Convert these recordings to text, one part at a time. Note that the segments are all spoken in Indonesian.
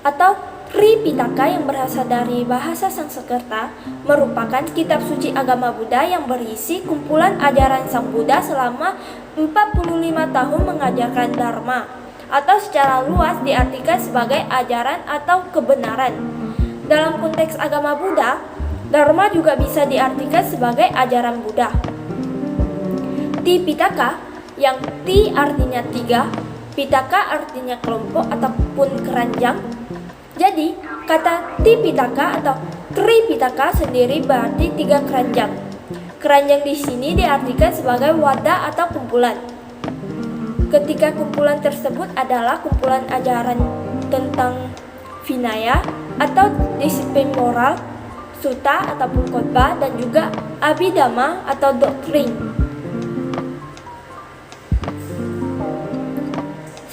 atau Tripitaka yang berasal dari bahasa Sanskerta merupakan kitab suci agama Buddha yang berisi kumpulan ajaran Sang Buddha selama 45 tahun mengajarkan Dharma, atau secara luas diartikan sebagai ajaran atau kebenaran. Dalam konteks agama Buddha, Dharma juga bisa diartikan sebagai ajaran Buddha. Tipitaka, yang Ti artinya tiga, Pitaka artinya kelompok ataupun keranjang. Jadi, kata Tipitaka atau Tripitaka sendiri berarti tiga keranjang. Keranjang di sini diartikan sebagai wadah atau kumpulan. Ketika kumpulan tersebut adalah kumpulan ajaran tentang Vinaya atau disiplin moral, Sutta ataupun khotbah, dan juga Abhidhamma atau doktrin.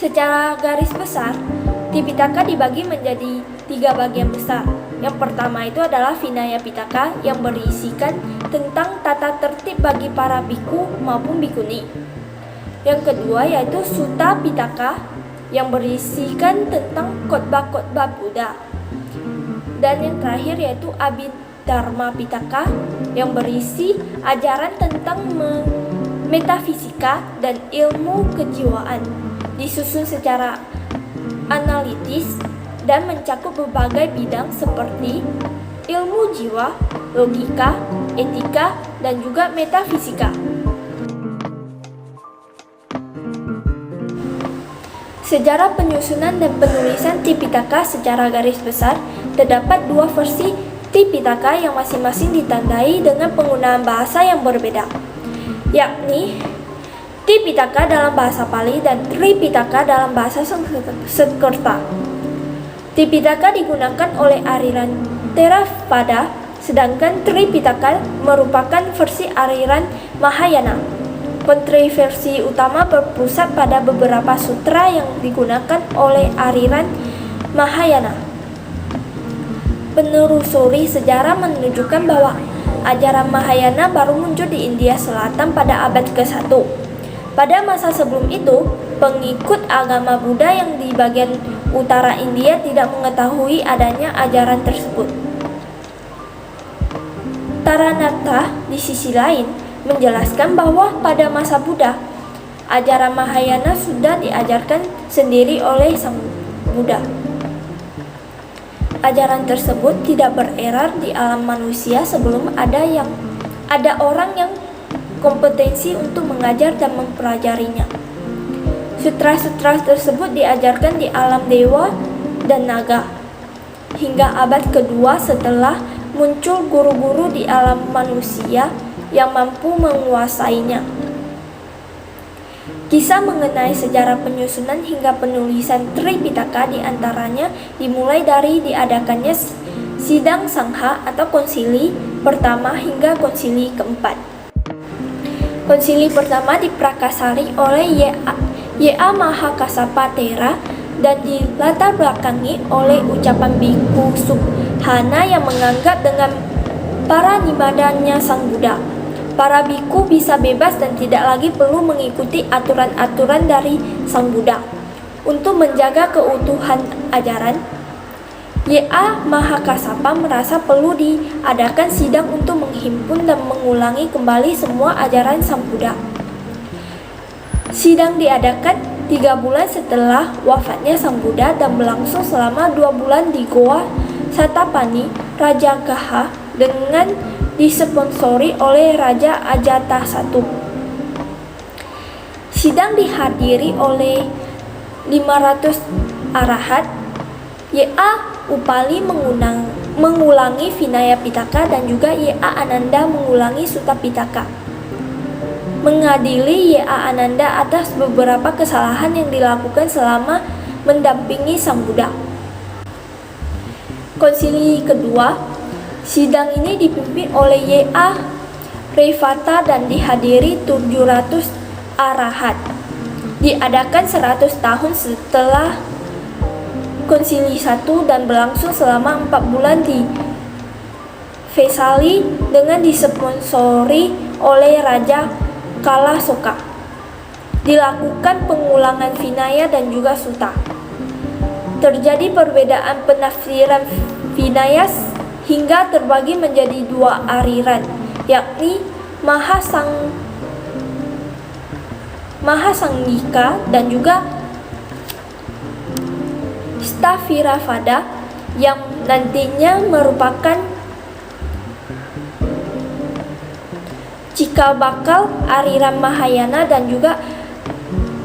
Secara garis besar, Tipitaka dibagi menjadi tiga bagian besar. Yang pertama itu adalah Vinaya Pitaka yang berisikan tentang tata tertib bagi para biku maupun bikuni. Yang kedua yaitu Sutta Pitaka yang berisikan tentang khotbah-khotbah Buddha. Dan yang terakhir yaitu Abhidharma Pitaka yang berisi ajaran tentang metafisika dan ilmu kejiwaan, disusun secara analitis dan mencakup berbagai bidang seperti ilmu jiwa, logika, etika, dan juga metafisika. Sejarah penyusunan dan penulisan Tipitaka secara garis besar, terdapat dua versi Tipitaka yang masing-masing ditandai dengan penggunaan bahasa yang berbeda, yakni Tipitaka dalam bahasa Pali dan Tripitaka dalam bahasa Sanskerta. Tipitaka digunakan oleh aliran Theravada, sedangkan Tripitaka merupakan versi aliran Mahayana. Kontroversi utama berpusat pada beberapa sutra yang digunakan oleh aliran Mahayana. Penelusuri sejarah menunjukkan bahwa ajaran Mahayana baru muncul di India Selatan pada abad ke-1. Pada masa sebelum itu, pengikut agama Buddha yang di bagian utara India tidak mengetahui adanya ajaran tersebut. Taranatha di sisi lain menjelaskan bahwa pada masa Buddha, ajaran Mahayana sudah diajarkan sendiri oleh Sang Buddha. Ajaran tersebut tidak bererar di alam manusia sebelum ada orang yang kompetensi untuk mengajar dan mempelajarinya. Sutra-sutra tersebut diajarkan di alam dewa dan naga. Hingga abad kedua setelah muncul guru-guru di alam manusia yang mampu menguasainya. Kisah mengenai sejarah penyusunan hingga penulisan Tripitaka diantaranya dimulai dari diadakannya sidang sangha atau konsili pertama hingga konsili keempat. Konsili pertama diprakasari oleh Y.A. Mahakassapa Thera dan dilatar belakangi oleh ucapan Bhikkhu Subhana yang menganggap dengan para nibbadanya Sang Buddha, para bhikkhu bisa bebas dan tidak lagi perlu mengikuti aturan-aturan dari Sang Buddha. Untuk menjaga keutuhan ajaran, Y.A. Mahakassapa merasa perlu diadakan sidang untuk menghimpun dan mengulangi kembali semua ajaran Sang Buddha. Sidang diadakan 3 bulan setelah wafatnya Sang Buddha dan berlangsung selama 2 bulan di Goa Satapani, Raja Gaha, dengan disponsori oleh Raja Ajata I. Sidang dihadiri oleh 500 arahat. Y.A. Upali mengulangi Vinaya Pitaka dan juga Y.A. Ananda mengulangi Sutta Pitaka. Mengadili Y.A. Ananda atas beberapa kesalahan yang dilakukan selama mendampingi Sang Buddha. Konsili kedua, sidang ini dipimpin oleh Y.A. Revata dan dihadiri 700 arahat. Diadakan 100 tahun setelah Konsili 1 dan berlangsung selama 4 bulan di Vesali dengan disponsori oleh Raja Kalasoka. Dilakukan pengulangan Vinaya dan juga Sutta. Terjadi perbedaan penafsiran Vinaya hingga terbagi menjadi dua aliran, yakni Mahasanghika dan juga Sthaviravada, yang nantinya merupakan cikal bakal aliran Mahayana dan juga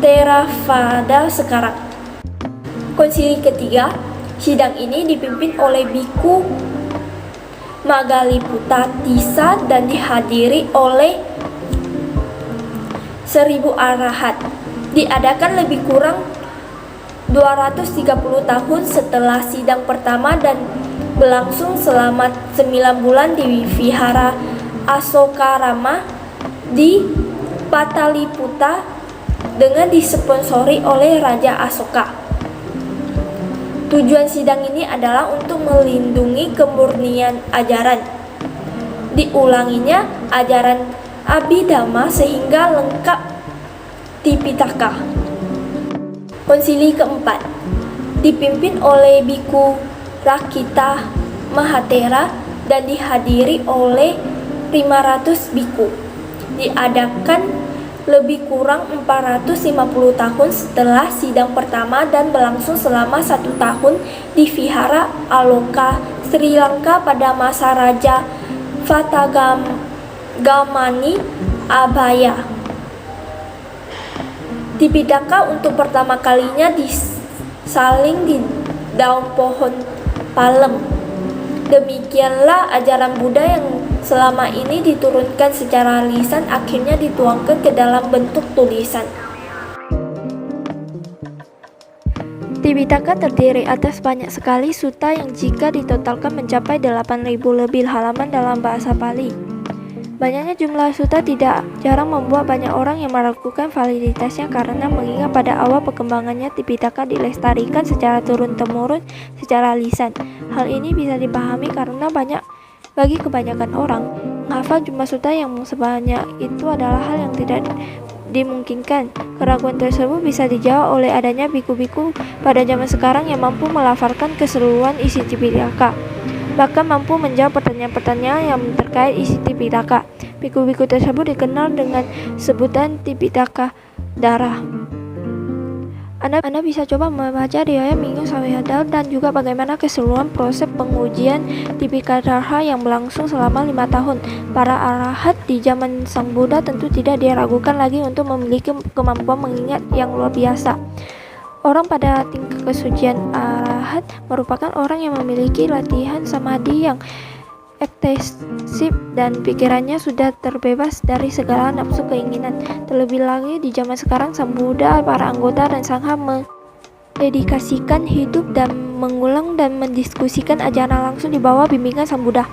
Theravada sekarang. Konsili ketiga, sidang ini dipimpin oleh Biku Magaliputta Tissa dan dihadiri oleh 1000 arahat. Diadakan lebih kurang 230 tahun setelah sidang pertama dan berlangsung selama 9 bulan di Vihara Asokarama di Pataliputta dengan disponsori oleh Raja Asoka. Tujuan sidang ini adalah untuk melindungi kemurnian ajaran. Diulanginya ajaran Abhidhamma sehingga lengkap Tipitaka. Konsili keempat dipimpin oleh Biku Rakita Mahathera dan dihadiri oleh 500 biku. Diadakan lebih kurang 450 tahun setelah sidang pertama dan berlangsung selama 1 tahun di Vihara Aloka, Sri Lanka pada masa Raja Vatagamani Abhaya. Tipitaka untuk pertama kalinya disalin di daun pohon palem. Demikianlah ajaran Buddha yang selama ini diturunkan secara lisan akhirnya dituangkan ke dalam bentuk tulisan. Tipitaka terdiri atas banyak sekali sutta yang jika ditotalkan mencapai 8.000 lebih halaman dalam bahasa Pali. Banyaknya jumlah sutta tidak jarang membuat banyak orang yang meragukan validitasnya karena mengingat pada awal perkembangannya Tipitaka dilestarikan secara turun-temurun secara lisan. Hal ini bisa dipahami karena bagi kebanyakan orang, menghafal jumlah sutta yang sebanyak itu adalah hal yang tidak dimungkinkan. Keraguan tersebut bisa dijawab oleh adanya biku-biku pada zaman sekarang yang mampu melafalkan keseluruhan isi Tipitaka, bahkan mampu menjawab pertanyaan-pertanyaan yang terkait isi Tipitaka. Biku-biku tersebut dikenal dengan sebutan Tipitaka Dara. Anda bisa coba membaca riwayat Minggu Sawihadal dan juga bagaimana keseluruhan proses pengujian Tipitaka Dara yang berlangsung selama 5 tahun. Para arahat di zaman Sang Buddha tentu tidak diragukan lagi untuk memiliki kemampuan mengingat yang luar biasa. Orang pada tingkat kesucian arahat merupakan orang yang memiliki latihan samadhi yang ekstensif dan pikirannya sudah terbebas dari segala nafsu keinginan. Terlebih lagi di zaman sekarang Sang Buddha, para anggota dan sangha mendedikasikan hidup dan mengulang dan mendiskusikan ajaran langsung di bawah bimbingan Sang Buddha.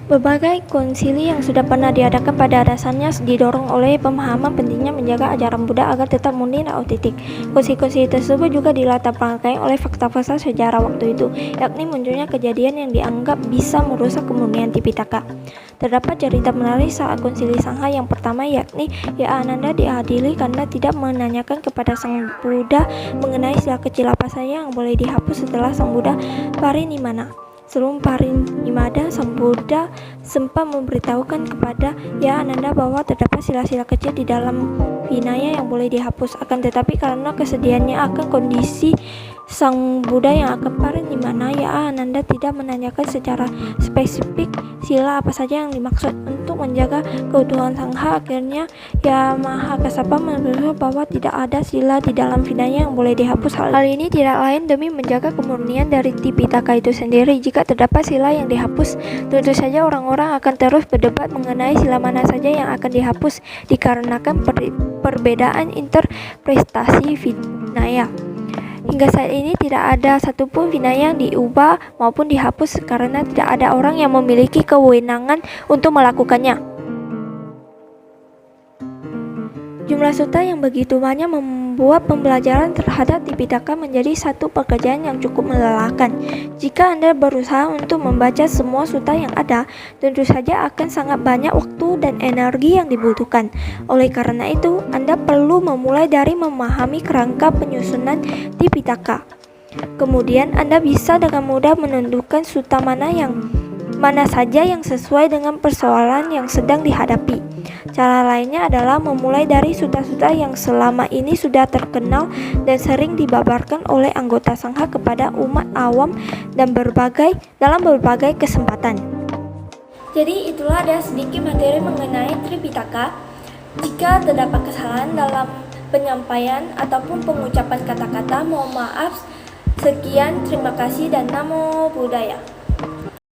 Berbagai konsili yang sudah pernah diadakan pada dasarnya didorong oleh pemahaman pentingnya menjaga ajaran Buddha agar tetap murni dan autentik. Konsili tersebut juga dilatar belakangi oleh fakta-fakta sejarah waktu itu, yakni munculnya kejadian yang dianggap bisa merusak kemurnian Tipitaka. Terdapat cerita menarik saat konsili Sangha yang pertama, yakni Ananda diadili karena tidak menanyakan kepada Sang Buddha mengenai sila kecil apa saja yang boleh dihapus setelah Sang Buddha parinimana. Sebelum parinimada, Sang Buddha sempat memberitahukan kepada Ananda bahwa terdapat sila-sila kecil di dalam Vinaya yang boleh dihapus. Akan tetapi karena kesedihannya akan kondisi Sang Buddha yang akan parinimana, Ananda tidak menanyakan secara spesifik sila apa saja yang dimaksud. Untuk menjaga keutuhan Sangha, akhirnya Mahakassapa menuduh bahwa tidak ada sila di dalam Vinaya yang boleh dihapus. Hal ini tidak lain demi menjaga kemurnian dari Tipitaka itu sendiri. Jika terdapat sila yang dihapus, tentu saja orang-orang akan terus berdebat mengenai sila mana saja yang akan dihapus dikarenakan perbedaan interpretasi Vinaya. Hingga saat ini tidak ada satupun Vinaya yang diubah maupun dihapus karena tidak ada orang yang memiliki kewenangan untuk melakukannya. Jumlah sutta yang begitu banyak membuat membuat pembelajaran terhadap Tipitaka menjadi satu pekerjaan yang cukup melelahkan. Jika Anda berusaha untuk membaca semua sutta yang ada, tentu saja akan sangat banyak waktu dan energi yang dibutuhkan. Oleh karena itu, Anda perlu memulai dari memahami kerangka penyusunan Tipitaka. Kemudian Anda bisa dengan mudah menentukan sutta mana saja yang sesuai dengan persoalan yang sedang dihadapi. Cara lainnya adalah memulai dari sutta-sutta yang selama ini sudah terkenal dan sering dibabarkan oleh anggota sangha kepada umat awam dan dalam berbagai kesempatan. Jadi itulah ada sedikit materi mengenai Tripitaka. Jika terdapat kesalahan dalam penyampaian ataupun pengucapan kata-kata, mohon maaf. Sekian, terima kasih dan Namo Buddhaya.